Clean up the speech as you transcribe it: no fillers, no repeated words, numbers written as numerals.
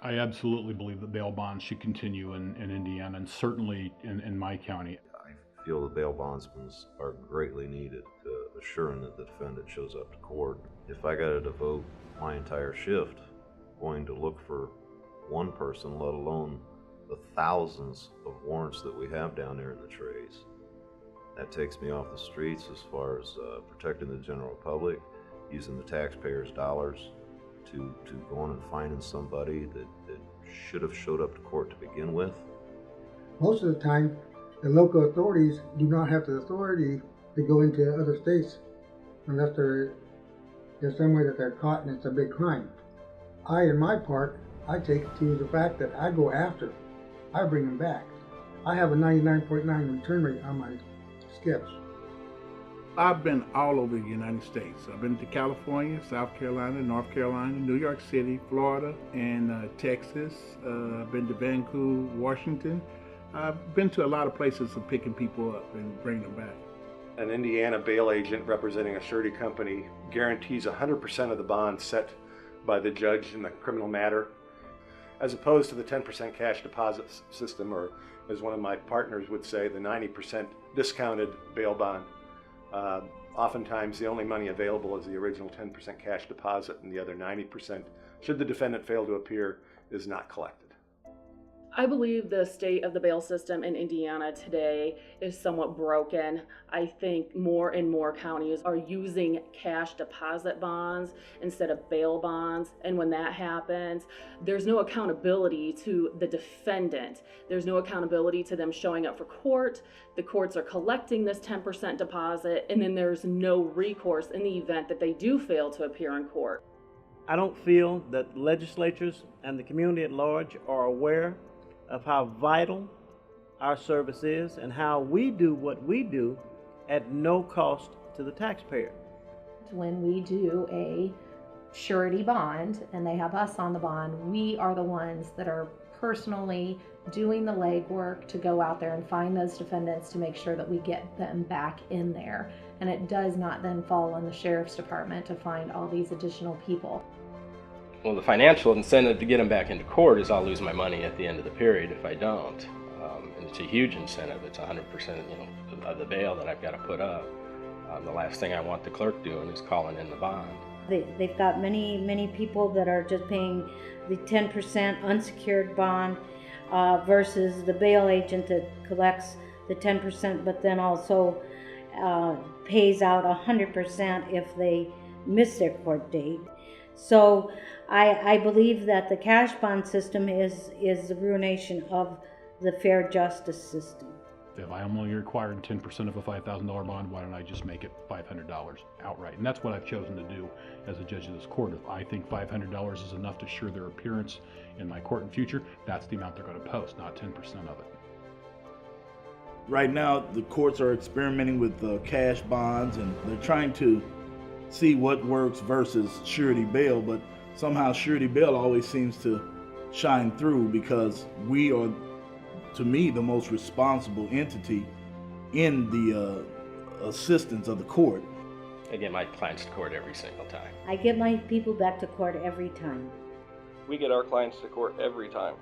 I absolutely believe that bail bonds should continue in Indiana and certainly in my county. I feel the bail bondsmen are greatly needed to assuring that the defendant shows up to court. If I got to devote my entire shift going to look for one person, let alone the thousands of warrants that we have down there in the trays, that takes me off the streets as far as protecting the general public, using the taxpayers' dollars to go on and finding somebody that should have showed up to court to begin with. Most of the time, the local authorities do not have the authority to go into other states unless there's somewhere that they're caught and it's a big crime. In my part, I take it to the fact that I go after, I bring them back. I have a 99.9 return rate on my skips. I've been all over the United States. I've been to California, South Carolina, North Carolina, New York City, Florida, and Texas. I've been to Vancouver, Washington. I've been to a lot of places of picking people up and bringing them back. An Indiana bail agent representing a surety company guarantees 100% of the bond set by the judge in the criminal matter, as opposed to the 10% cash deposit system, or as one of my partners would say, the 90% discounted bail bond. Oftentimes the only money available is the original 10% cash deposit, and the other 90%, should the defendant fail to appear, is not collected. I believe the state of the bail system in Indiana today is somewhat broken. I think more and more counties are using cash deposit bonds instead of bail bonds. And when that happens, there's no accountability to the defendant. There's no accountability to them showing up for court. The courts are collecting this 10% deposit, and then there's no recourse in the event that they do fail to appear in court. I don't feel that legislatures and the community at large are aware of how vital our service is and how we do what we do at no cost to the taxpayer. When we do a surety bond and they have us on the bond, we are the ones that are personally doing the legwork to go out there and find those defendants to make sure that we get them back in there. And it does not then fall on the sheriff's department to find all these additional people. Well, the financial incentive to get them back into court is I'll lose my money at the end of the period if I don't. And it's a huge incentive. It's 100%, of the bail that I've got to put up. The last thing I want the clerk doing is calling in the bond. They've got many people that are just paying the 10% unsecured bond versus the bail agent that collects the 10%, but then also pays out 100% if they miss their court date. So I believe that the cash bond system is the ruination of the fair justice system. If I am only required 10% of a $5,000 bond, why don't I just make it $500 outright? And that's what I've chosen to do as a judge of this court. If I think $500 is enough to assure their appearance in my court in future, that's the amount they're going to post, not 10% of it. Right now, the courts are experimenting with cash bonds, and they're trying to see what works versus surety bail, but somehow surety bail always seems to shine through because we are, to me, the most responsible entity in the assistance of the court. I get my clients to court every single time. I get my people back to court every time. We get our clients to court every time.